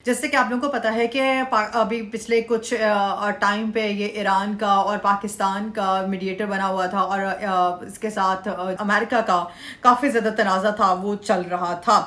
जैसे कि आप लोगों को पता है कि अभी पिछले कुछ टाइम पे ये ईरान का और पाकिस्तान का मीडिएटर बना हुआ था और इसके साथ अमेरिका का काफ़ी ज़्यादा तनाज़ा था, वो चल रहा था।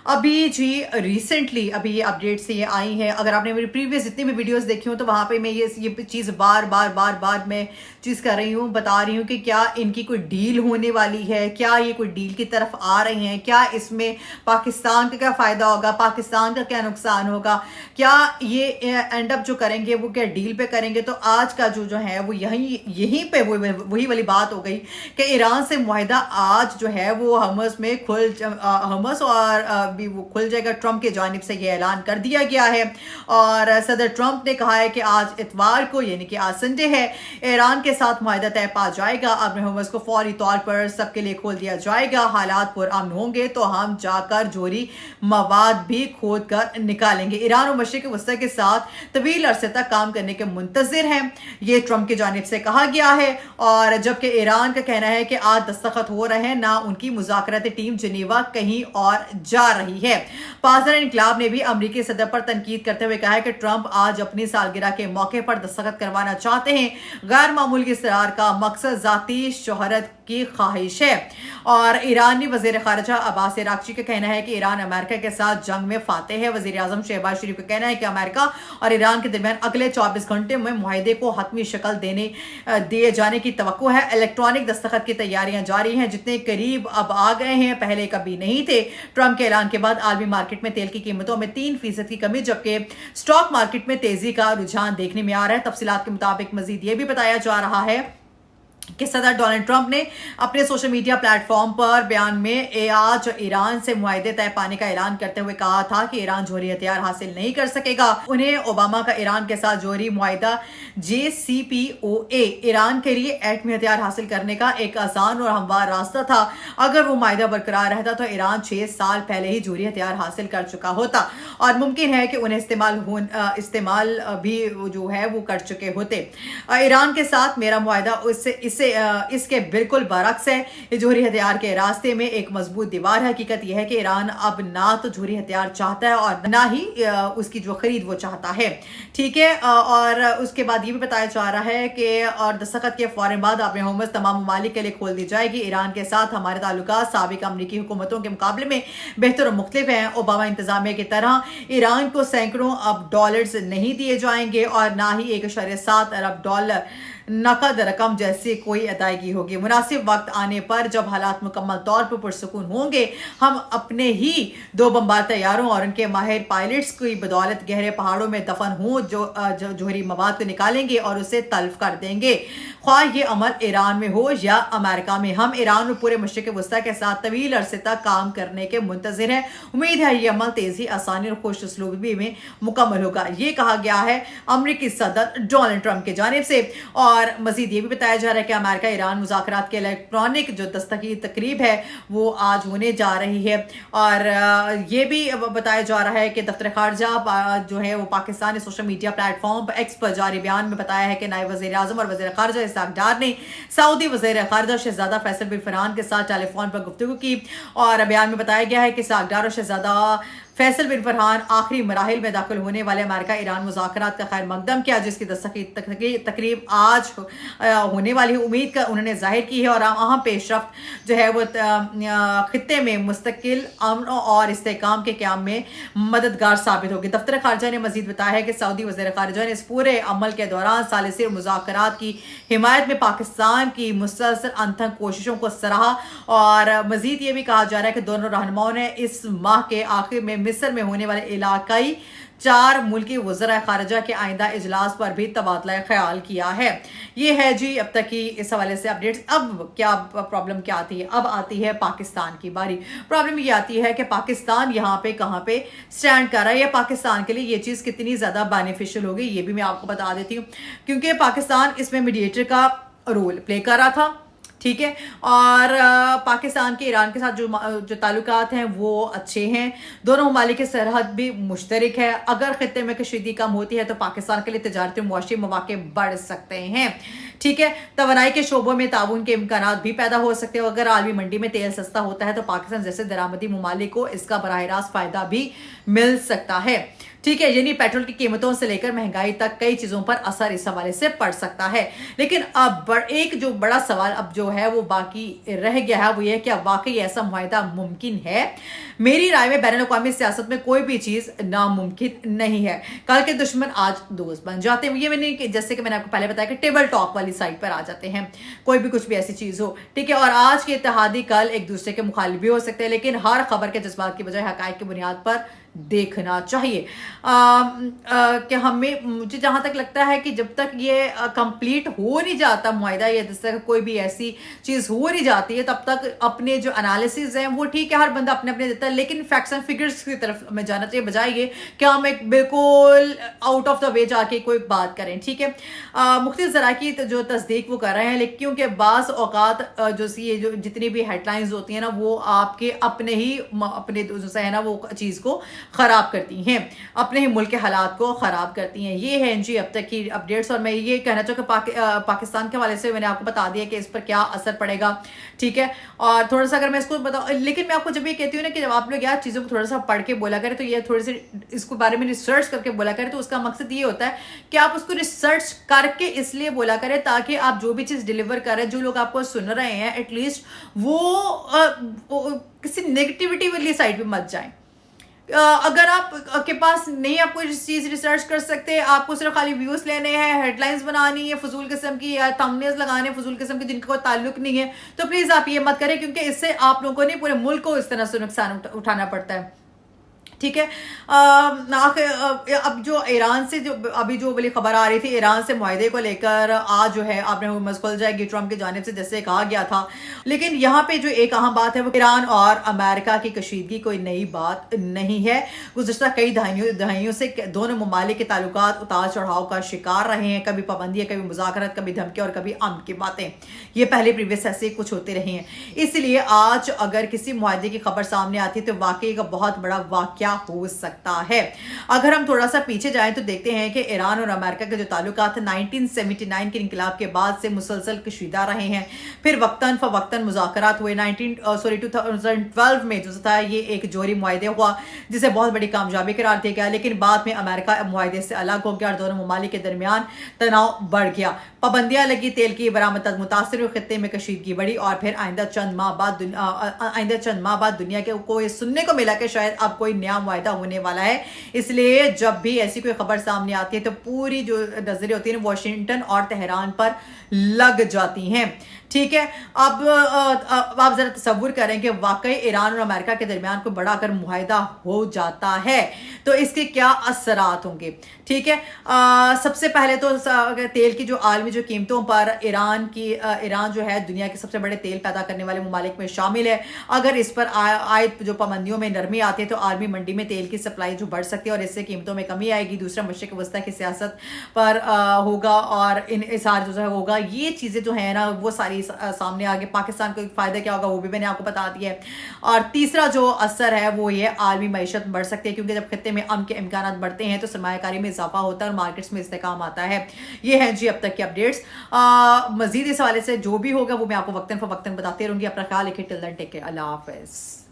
अभी जी रिसेंटली अभी ये अपडेट्स ये आई हैं। अगर आपने मेरी प्रीवियस जितनी भी वीडियोस देखी हो तो वहाँ पे मैं ये चीज़ बार बार मैं चीज़ कर रही हूँ, बता रही हूँ कि क्या इनकी कोई डील होने वाली है, क्या ये कोई डील की तरफ आ रहे हैं, क्या इसमें पाकिस्तान का क्या फ़ायदा होगा, पाकिस्तान का क्या नुकसान होगा, क्या ये एंड अप जो करेंगे वो क्या डील पे करेंगे। तो आज का जो है वो यहीं पे वही वाली बात हो गई कि ईरान से मुआहिदा आज जो है वो हमस में हमस और भी वो खुल जाएगा। ट्रंप की जानिब से ये ऐलान कर दिया गया है और सदर ट्रंप ने कहा है कि आज इतवार को यानी कि आज संडे है, ईरान के साथ मुआहिदा तय पा जाएगा। अब हमस को फौरी तौर पर सबके लिए खोल दिया जाएगा। हालात पुरअमन होंगे तो हम जाकर जोरी मवाद भी खोद कर निकालेंगे। ईरान और मशरिक वस्ता के साथ तवील अरसे तक काम करने के मुंतजिर हैं, ये ट्रंप की जानिब से कहा गया है। और जबकि ईरान का कहना है कि आज दस्तखत हो रहे हैं, ना उनकी मुज़ाकराती टीम जिनेवा कहीं और जा रही है। पासदार इनकलाब ने भी अमरीकी सदर पर तनकीद करते हुए कहा है कि ट्रंप आज अपनी सालगिरह के मौके पर दस्तखत करवाना चाहते हैं। गैर मामूली इसरार का मकसद जाती शोहरत की ख्वाहिश है। और ईरानी वजीर खारजा अब्बास अरागची का कहना है कि ईरान अमेरिका के साथ जंग में फाते है। वजीर आजम शहबाज शरीफ का कहना है कि अमेरिका और ईरान के दरमियान अगले 24 घंटे में मुआहदे को हतमी शक्ल दिए जाने की तवक्को है। इलेक्ट्रॉनिक दस्तखत की तैयारियां जारी हैं, जितने करीब अब आ गए हैं, पहले कभी नहीं थे। ट्रंप के ऐलान के बाद आलमी मार्केट में तेल की कीमतों में 3% की कमी, जबकि स्टॉक मार्केट में तेजी का रुझान देखने में आ रहा है। तफसीलात के मुताबिक मजीद ये भी बताया जा रहा है कि सदर डोनाल्ड ट्रंप ने अपने सोशल मीडिया प्लेटफॉर्म पर बयान में आज ईरान से मुआहदे तय पाने का ऐलान करते हुए कहा था कि ईरान जोहरी हथियार हासिल नहीं कर सकेगा। उन्हें ओबामा का ईरान के साथ जोहरी मुआहदा JCPOA ईरान के लिए एटमी हथियार हासिल करने का एक आसान और हमवार रास्ता था। अगर वो मुआहदा बरकरार रहता तो ईरान 6 साल पहले ही जोहरी हथियार हासिल कर चुका होता और मुमकिन है कि उन्हें इस्तेमाल भी जो है वो कर चुके होते। ईरान के साथ मेरा मुआहदा इसके बिल्कुल बरक्स है। जोहरी हथियार के रास्ते में एक मजबूत दीवार है। हकीकत यह है कि ईरान अब ना तो जोहरी हथियार चाहता है और ना ही उसकी जो खरीद वो चाहता है। ठीक है, और उसके बाद ये भी बताया जा रहा है कि और दस्तखत के फौरन बाद अब हमस तमाम ममालिक के लिए खोल दी जाएगी। ईरान के साथ हमारे ताल्लुकात साबिक अमरीकी हुकूमतों के मुकाबले में बेहतर और मुख्तलिफ हैं। ओबामा इंतजामिया की तरह ईरान को सैकड़ों अब डॉलर्स नहीं दिए जाएंगे और ना ही 1.7 अरब डॉलर नकद रकम जैसी कोई अदायगी होगी। मुनासिब वक्त आने पर जब हालात मुकम्मल तौर पर पुरसुकून होंगे, हम अपने ही 2 बमबार तैयारों और उनके माहिर पायलट्स की बदौलत गहरे पहाड़ों में दफन हो जो जोहरी मवाद को निकालेंगे और उसे तल्फ कर देंगे। ख्वाह ये अमल ईरान में हो या अमेरिका में, हम ईरान और पूरे मशरिक वस्ता के साथ तवील अरसे तक काम करने के मुंतजिर हैं। उम्मीद है ये अमल तेजी, आसानी और खुश उसलूबी में मुकम्मल होगा। ये कहा गया है अमरीकी सदर डोनाल्ड ट्रंप की जानिब से। और मजीद ये भी बताया जा रहा है कि अमेरिका ईरान मुज़ाकरात के इलेक्ट्रॉनिक जो दस्तखती तकरीब है वो आज होने जा रही है। और ये भी बताया जा रहा है कि दफ्तर खारजा जो है वो पाकिस्तान ने सोशल मीडिया प्लेटफॉर्म पर एक्स पर जारी बयान में बताया है कि नायब वज़ीर आज़म और वज़ीर खारजा इसहाक डार ने सऊदी वज़ीर खारजा शहजादा फैसल बिन फरहान के साथ टेलीफोन पर गुफ्तगू की। और बयान में बताया गया है कि इसहाक डार और शहजादा फैसल बिन फरहान आखिरी मराहिल में दाखिल होने वाले अमेरिका ईरान मुज़ाकरात का खैर मकदम किया, जिसकी दस्तखती तकरीब आज होने वाली उम्मीद का उन्होंने जाहिर की है। और अहम पेशरफ्त जो है वो खित्ते में मुस्तकिल अमन और इस्तेहकाम के क़याम में मददगार साबित होगी। दफ्तर खारजा ने मजीद बताया है कि सऊदी वज़ीर खारजा ने इस पूरे अमल के दौरान सालिसिर मुज़ाकरात की हिमायत में पाकिस्तान की मुसलसल अनथक कोशिशों को सराहा। और मजीद ये भी कहा जा रहा है कि दोनों रहनुमाओं ने इस माह के आखिर में मिस्र में होने वाले इलाकाई 4 मुल्की वज़रा खारजा के आइंदा इजलास पर भी तबादला ख्याल किया है। ये है जी अब तक की इस हवाले से अपडेट्स। अब क्या प्रॉब्लम क्या आती है? अब आती है पाकिस्तान की बारी। प्रॉब्लम ये आती है कि पाकिस्तान यहाँ पे कहाँ पे स्टैंड कर रहा है या पाकिस्तान के लिए ये चीज़ कितनी ज़्यादा बेनिफिशियल होगी, ये भी मैं आपको बता देती हूँ। क्योंकि पाकिस्तान इसमें मीडिएटर का रोल प्ले कर रहा था, ठीक है, और पाकिस्तान के ईरान के साथ जो ताल्लुकात हैं वो अच्छे हैं। दोनों ममालिक की सरहद भी मुश्तरक है। अगर खित्ते में कशीदगी कम होती है तो पाकिस्तान के लिए तजारती और मुआशी मौके बढ़ सकते हैं। ठीक है, तवानाई के शोबों में ताउन के इम्कान भी पैदा हो सकते हैं। अगर आलमी मंडी में तेल सस्ता होता है तो पाकिस्तान जैसे दरामदी ममालिक को इसका बराह रास्त फायदा भी मिल सकता है। ठीक है, यानी पेट्रोल की कीमतों से लेकर महंगाई तक कई चीजों पर असर इस हवाले से पड़ सकता है। लेकिन अब एक जो बड़ा सवाल अब जो है वो बाकी रह गया है, वो ये क्या वाकई ऐसा मुआहिदा मुमकिन है? मेरी राय में बैनुल अक़वामी सियासत में कोई भी चीज नामुमकिन नहीं है। कल के दुश्मन आज दोस्त बन जाते हैं। ये मैंने जैसे कि मैंने आपको पहले बताया कि टेबल टॉक वाली साइड पर आ जाते हैं, कोई भी कुछ भी ऐसी चीज हो, ठीक है। और आज के इत्तेहादी कल एक दूसरे के मुखालिफ भी हो सकते हैं, लेकिन हर खबर के जज्बात की बजाय हकायक की बुनियाद पर देखना चाहिए। कि हमें, मुझे जहां तक लगता है कि जब तक ये कंप्लीट हो नहीं जाता मुआहिदा, या जिस तक कोई भी ऐसी चीज हो नहीं जाती है, तब तक अपने जो एनालिसिस हैं वो ठीक है, हर बंदा अपने अपने देता है, लेकिन फैक्ट्स एंड फिगर्स की तरफ हमें जाना चाहिए, बजाय ये कि हम एक बिल्कुल आउट ऑफ द वे जाके कोई बात करें, ठीक है। मुख्तलिफ ज़राए की जो तस्दीक वो कर रहे हैं, लेकिन क्योंकि बाज़ औक़ात जो ये जो जितनी भी हेडलाइंस होती हैं ना, वो आपके अपने ही अपने जो है ना वो चीज़ को ख़राब करती हैं, अपने ही मुल्क के हालात को ख़राब करती हैं। ये है जी अब तक की अपडेट्स। और मैं ये कहना चाहूँ कि पाकिस्तान के हवाले से मैंने आपको बता दिया कि इस पर क्या असर पड़ेगा, ठीक है। और थोड़ा सा अगर मैं इसको बताऊँ, लेकिन मैं आपको जब ये कहती हूँ ना कि जब आप लोग यार चीज़ों को थोड़ा सा पढ़ के बोला करें, तो ये थोड़ी सी इसको बारे में रिसर्च करके बोला करें, तो उसका मकसद ये होता है कि आप उसको रिसर्च करके इसलिए बोला करें ताकि आप जो भी चीज़ डिलीवर करें, जो लोग आपको सुन रहे हैं, एटलीस्ट वो किसी नेगेटिविटी वाली साइड पे मत जाएं। अगर आप के पास नहीं, आप कोई चीज रिसर्च कर सकते, आपको सिर्फ खाली व्यूज लेने हैं, हेडलाइंस बनानी है फजूल किस्म की, या थंबनेल्स लगाने फजूल किस्म के जिनका कोई ताल्लुक नहीं है, तो प्लीज आप ये मत करें, क्योंकि इससे आप लोगों को नहीं पूरे मुल्क को इस तरह से नुकसान उठाना पड़ता है, ठीक है। अब जो ईरान से जो अभी जो वाली खबर आ रही थी, ईरान से मुआहिदे को लेकर आज जो है आपने हुकूमत खुल जाएगी ट्रंप की जानिब से, जैसे कहा गया था। लेकिन यहाँ पे जो एक अहम बात है वो ईरान और अमेरिका की कशीदगी कोई नई बात नहीं है। गुज़श्ता कई दहाइयों से दोनों ममालिक के ताल्लुकात उतार चढ़ाव का शिकार रहे हैं, कभी पाबंदियाँ, कभी मुज़ाकरात, कभी धमकी और कभी अमन की बातें। ये पहले प्रीवियस ऐसे कुछ होते रहे हैं। इसलिए आज अगर किसी मुआहिदे की खबर सामने आती है तो वाकई का बहुत बड़ा वाक़या हो सकता है। अगर हम थोड़ा सा पीछे जाएं तो देखते हैं कि ईरान और अमेरिका के जो ताल्लुकात 1979 के इनकलाब के बाद से मुसलसल कशीदा रहे हैं। फिर वक्तन फवक्तन मुज़ाकरात हुए। 2012 में जो था ये एक जोहरी मुआहिदे हुआ जिसे बहुत बड़ी कामयाबी करार दिया गया, लेकिन बाद में अमेरिका मुआहिदे से अलग हो गया और दोनों ममालिक के दरमियान तनाव बढ़ गया। पाबंदियां लगी, तेल की बरामद मुतासर हुए, खित्ते में कशीदगी बढ़ी और फिर आइंदा चंद माह बाद दुनिया के को ये सुनने को मिला कि शायद अब कोई नया मुआहिदा होने वाला है। इसलिए जब भी ऐसी कोई खबर सामने आती है तो पूरी जो नजरें होती है वॉशिंगटन और तेहरान पर लग जाती हैं, ठीक है। अब आप जरा तसव्वुर करें कि वाकई ईरान और अमेरिका के दरमियान कोई बड़ा अगर मुआहिदा हो जाता है तो इसके क्या असरात होंगे, ठीक है। सबसे पहले तो तेल की जो आलमी जो कीमतों पर ईरान जो है दुनिया के सबसे बड़े तेल पैदा करने वाले ममालिक में शामिल है। अगर इस पर आयत जो पाबंदियों में नरमी आती है तो आलमी मंडी में तेल की सप्लाई जो बढ़ सकती है और इससे कीमतों में कमी आएगी। दूसरा, मशरिक़ वस्ता की सियासत पर होगा और इन्हिसार जो होगा। ये चीज़ें जो है ना वो सारी सामने आगे पाकिस्तान को फायदा क्या होगा वो भी मैंने आपको बता दिया है। और तीसरा जो असर है वो ये आलमी मईशत बढ़ सकती है, क्योंकि जब खत्ते में अमन के इम्कान बढ़ते हैं तो सरमायाकारी में इजाफा होता है और मार्केट्स में इस्तेकाम आता है। ये है जी अब तक के अपडेट्स। मजीद इस हवाले से जो भी होगा वो मैं आपको वक्तन फवक्तन बताते रहूंगी। अपना ख्याल रखिए। Till then take care. Allah हाफिज़।